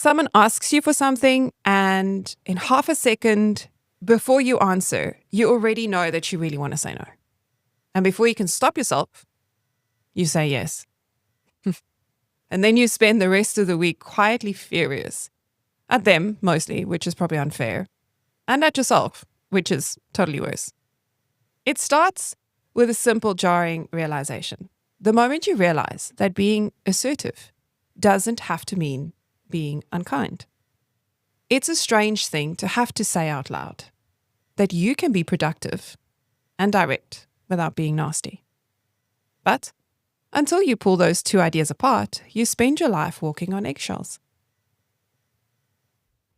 Someone asks you for something, and in half a second before you answer, you already know that you really want to say no. And before you can stop yourself, you say yes. And then you spend the rest of the week quietly furious at them, mostly, which is probably unfair, and at yourself, which is totally worse. It starts with a simple, jarring realization. The moment you realize that being assertive doesn't have to mean being unkind. It's a strange thing to have to say out loud that you can be productive and direct without being nasty. But until you pull those two ideas apart, you spend your life walking on eggshells.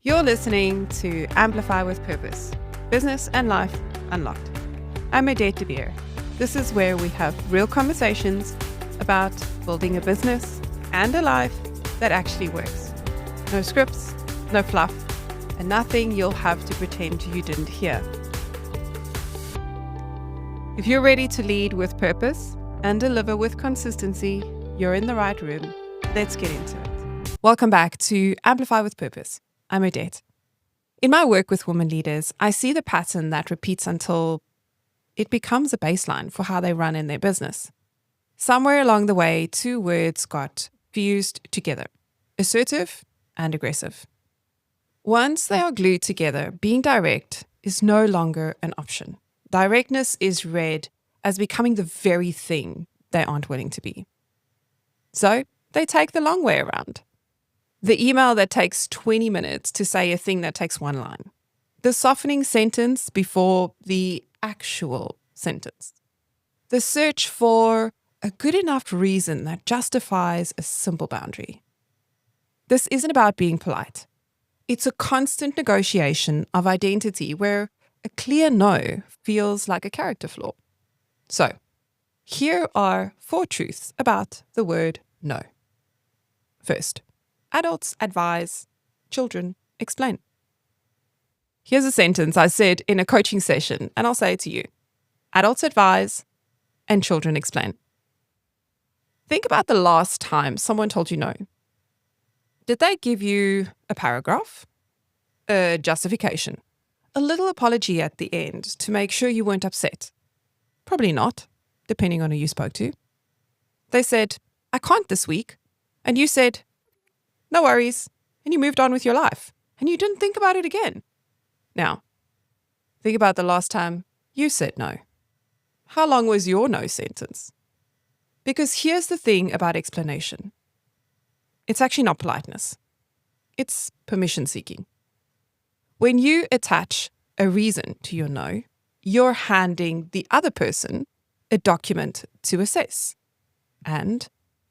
You're listening to Amplify with Purpose, Business and Life Unlocked. I'm Odette De Beer. This is where we have real conversations about building a business and a life that actually works. No scripts, no fluff, and nothing you'll have to pretend you didn't hear. If you're ready to lead with purpose and deliver with consistency, you're in the right room. Let's get into it. Welcome back to Amplify with Purpose. I'm Odette. In my work with women leaders, I see the pattern that repeats until it becomes a baseline for how they run in their business. Somewhere along the way, two words got fused together: assertive and aggressive. Once they are glued together, being direct is no longer an option. Directness is read as becoming the very thing they aren't willing to be. So they take the long way around. The email that takes 20 minutes to say a thing that takes one line. The softening sentence before the actual sentence. The search for a good enough reason that justifies a simple boundary. This isn't about being polite. It's a constant negotiation of identity where a clear no feels like a character flaw. So, here are 4 truths about the word no. First, adults advise, children explain. Here's a sentence I said in a coaching session, and I'll say it to you. Adults advise and children explain. Think about the last time someone told you no. Did they give you a paragraph, a justification, a little apology at the end to make sure you weren't upset? Probably not, depending on who you spoke to. They said, I can't this week. And you said, no worries. And you moved on with your life. And you didn't think about it again. Now, think about the last time you said no. How long was your no sentence? Because here's the thing about explanation. It's actually not politeness. It's permission seeking. When you attach a reason to your no, you're handing the other person a document to assess. And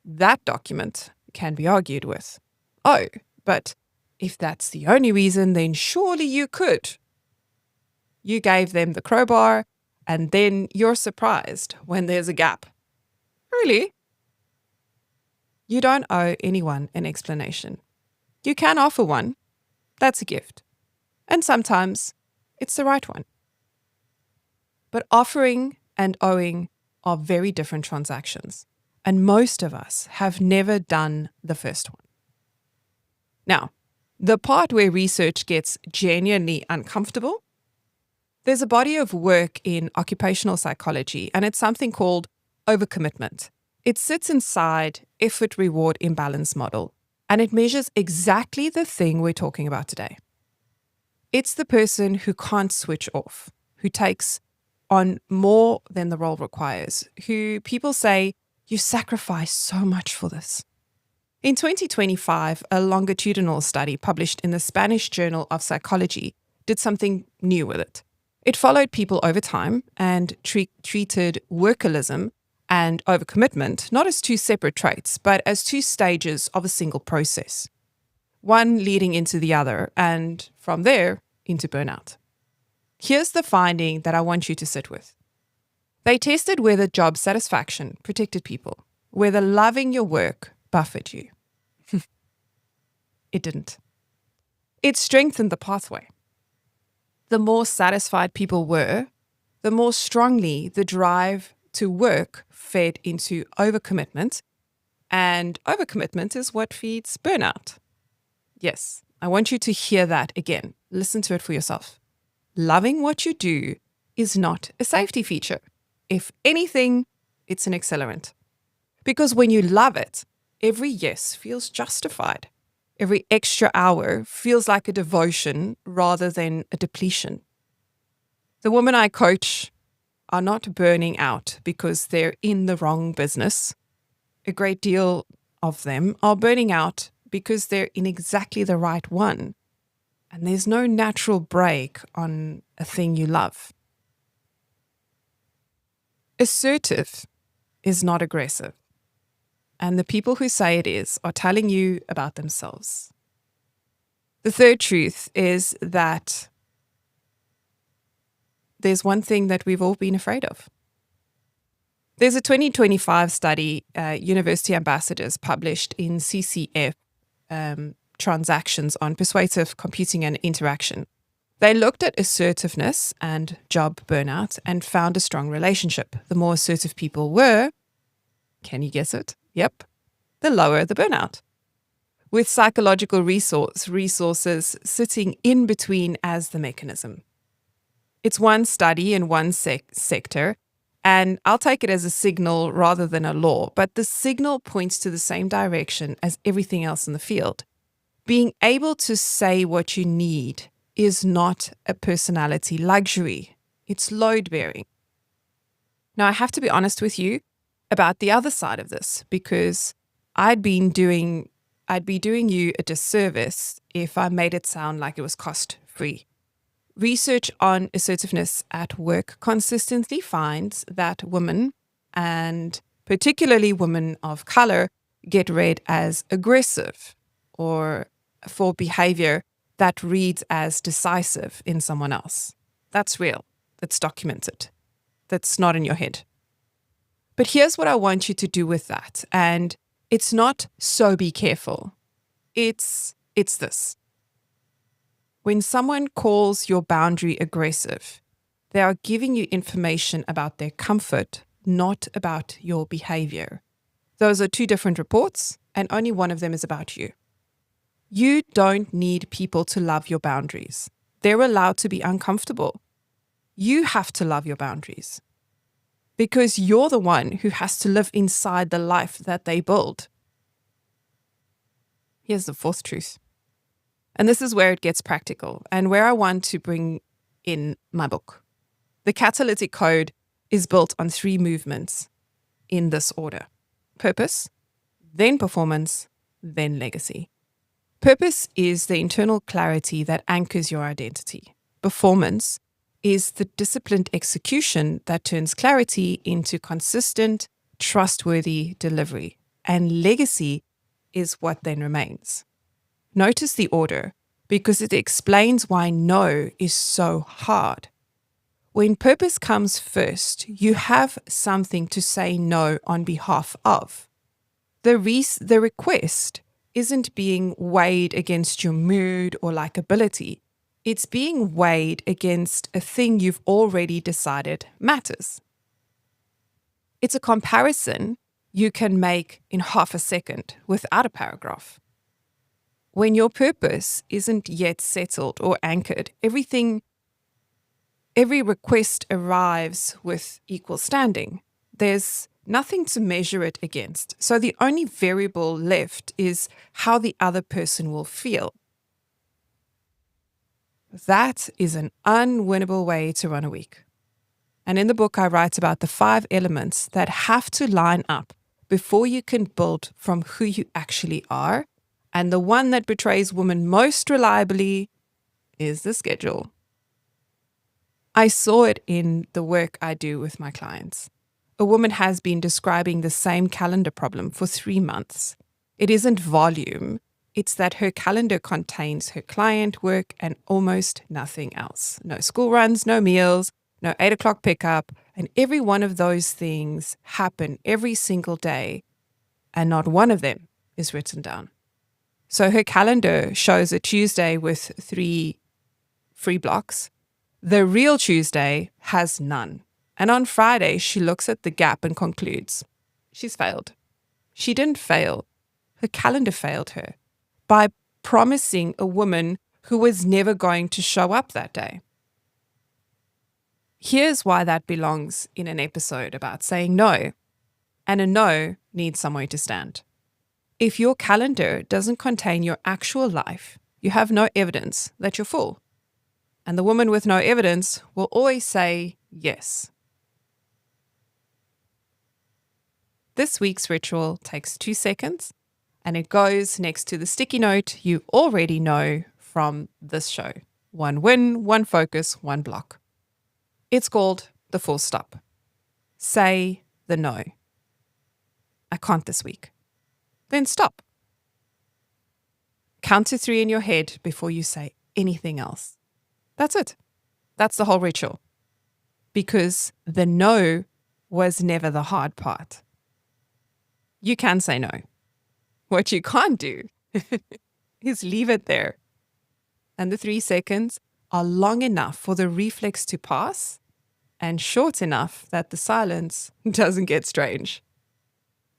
that document can be argued with. Oh, but if that's the only reason, then surely you could. You gave them the crowbar, and then you're surprised when there's a gap. Really? You don't owe anyone an explanation. You can offer one. That's a gift. And sometimes it's the right one. But offering and owing are very different transactions. And most of us have never done the first one. Now, the part where research gets genuinely uncomfortable, there's a body of work in occupational psychology, and it's something called overcommitment. It sits inside effort-reward imbalance model, and it measures exactly the thing we're talking about today. It's the person who can't switch off, who takes on more than the role requires, who people say, you sacrifice so much for this. In 2025, a longitudinal study published in the Spanish Journal of Psychology did something new with it. It followed people over time and treated workaholism and overcommitment not as 2 separate traits, but as 2 stages of a single process, one leading into the other, and from there into burnout. Here's the finding that I want you to sit with. They tested whether job satisfaction protected people, whether loving your work buffered you. It didn't. It strengthened the pathway. The more satisfied people were, the more strongly the drive to work fed into overcommitment, and overcommitment is what feeds burnout. Yes, I want you to hear that again. Listen to it for yourself. Loving what you do is not a safety feature. If anything, it's an accelerant. Because when you love it, every yes feels justified. Every extra hour feels like a devotion rather than a depletion. The women I coach are not burning out because they're in the wrong business. A great deal of them are burning out because they're in exactly the right one. And there's no natural break on a thing you love. Assertive is not aggressive. And the people who say it is are telling you about themselves. The third truth is that there's one thing that we've all been afraid of. There's a 2025 study, university ambassadors published in CCF Transactions on Persuasive Computing and Interaction. They looked at assertiveness and job burnout and found a strong relationship. The more assertive people were, can you guess it? Yep, the lower the burnout. With psychological resources sitting in between as the mechanism. It's one study in one sector, and I'll take it as a signal rather than a law, but the signal points to the same direction as everything else in the field. Being able to say what you need is not a personality luxury. It's load-bearing. Now, I have to be honest with you about the other side of this, because I'd be doing you a disservice if I made it sound like it was cost-free. Research on assertiveness at work consistently finds that women, and particularly women of color, get read as aggressive or for behavior that reads as decisive in someone else. That's real. That's documented. That's not in your head. But here's what I want you to do with that. And it's not so be careful. It's this. When someone calls your boundary aggressive, they are giving you information about their comfort, not about your behavior. Those are two different reports, and only one of them is about you. You don't need people to love your boundaries. They're allowed to be uncomfortable. You have to love your boundaries because you're the one who has to live inside the life that they build. Here's the fourth truth. And this is where it gets practical and where I want to bring in my book. The catalytic code is built on 3 movements in this order: purpose, then performance, then legacy. Purpose is the internal clarity that anchors your identity. Performance is the disciplined execution that turns clarity into consistent, trustworthy delivery. And legacy is what then remains. Notice the order because it explains why no is so hard. When purpose comes first, you have something to say no on behalf of. The request isn't being weighed against your mood or likability. It's being weighed against a thing you've already decided matters. It's a comparison you can make in half a second without a paragraph. When your purpose isn't yet settled or anchored, every request arrives with equal standing. There's nothing to measure it against. So the only variable left is how the other person will feel. That is an unwinnable way to run a week. And in the book, I write about the 5 elements that have to line up before you can build from who you actually are. And the one that betrays women most reliably is the schedule. I saw it in the work I do with my clients. A woman has been describing the same calendar problem for 3 months. It isn't volume. It's that her calendar contains her client work and almost nothing else. No school runs, no meals, no 8 o'clock pickup. And every one of those things happen every single day. And not one of them is written down. So her calendar shows a Tuesday with 3 free blocks. The real Tuesday has none. And on Friday, she looks at the gap and concludes, she's failed. She didn't fail. Her calendar failed her. By promising a woman who was never going to show up that day. Here's why that belongs in an episode about saying no, and a no needs somewhere to stand. If your calendar doesn't contain your actual life, you have no evidence that you're full. And the woman with no evidence will always say yes. This week's ritual takes 2 seconds, and it goes next to the sticky note you already know from this show. 1 win, 1 focus, 1 block. It's called the full stop. Say the no. I can't this week. Then stop. Count to 3 in your head before you say anything else. That's it. That's the whole ritual. Because the no was never the hard part. You can say no. What you can't do is leave it there. And the 3 seconds are long enough for the reflex to pass and short enough that the silence doesn't get strange.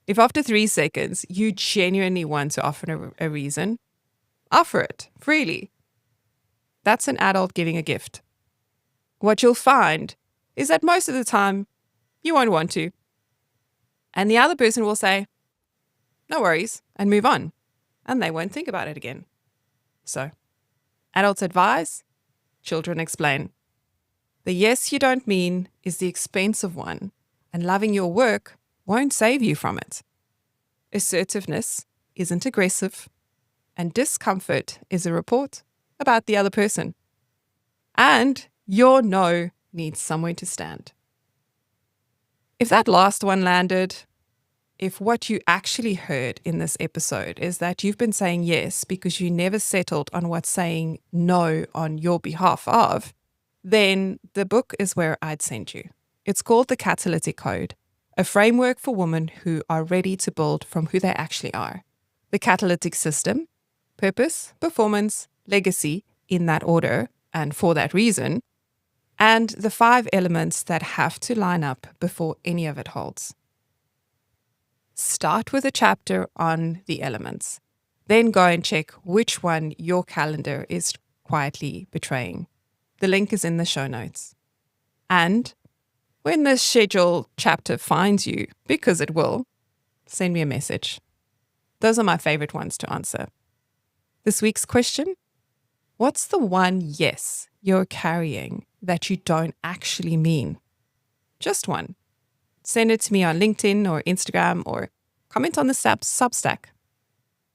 If after 3 seconds you genuinely want to offer a reason, offer it freely. That's an adult giving a gift. What you'll find is that most of the time you won't want to. And the other person will say, no worries, and move on. And they won't think about it again. So, adults advise, children explain. The yes you don't mean is the expensive one, and loving your work won't save you from it. Assertiveness isn't aggressive, and discomfort is a report about the other person. And your no needs somewhere to stand. If that last one landed, if what you actually heard in this episode is that you've been saying yes because you never settled on what saying no on your behalf of, then the book is where I'd send you. It's called The Catalytic Code, a framework for women who are ready to build from who they actually are. The catalytic system, purpose, performance, legacy, in that order and for that reason, and the 5 elements that have to line up before any of it holds. Start with a chapter on the elements. Then go and check which one your calendar is quietly betraying. The link is in the show notes. And when the schedule chapter finds you, because it will, send me a message. Those are my favorite ones to answer. This week's question: what's the one yes you're carrying that you don't actually mean? Just one. Send it to me on LinkedIn or Instagram or comment on the Substack.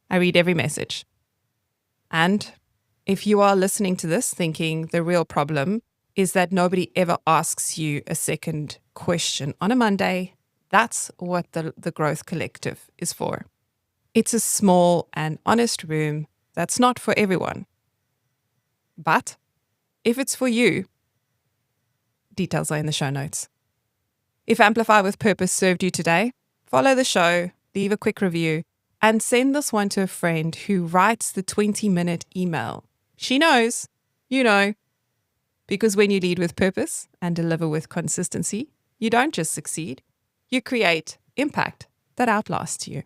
I read every message. And if you are listening to this thinking the real problem is that nobody ever asks you a second question on a Monday, that's what the Growth Collective is for. It's a small and honest room that's not for everyone. But if it's for you, details are in the show notes. If Amplify with Purpose served you today, follow the show, leave a quick review, and send this one to a friend who writes the 20-minute email. She knows, you know, because when you lead with purpose and deliver with consistency, you don't just succeed, you create impact that outlasts you.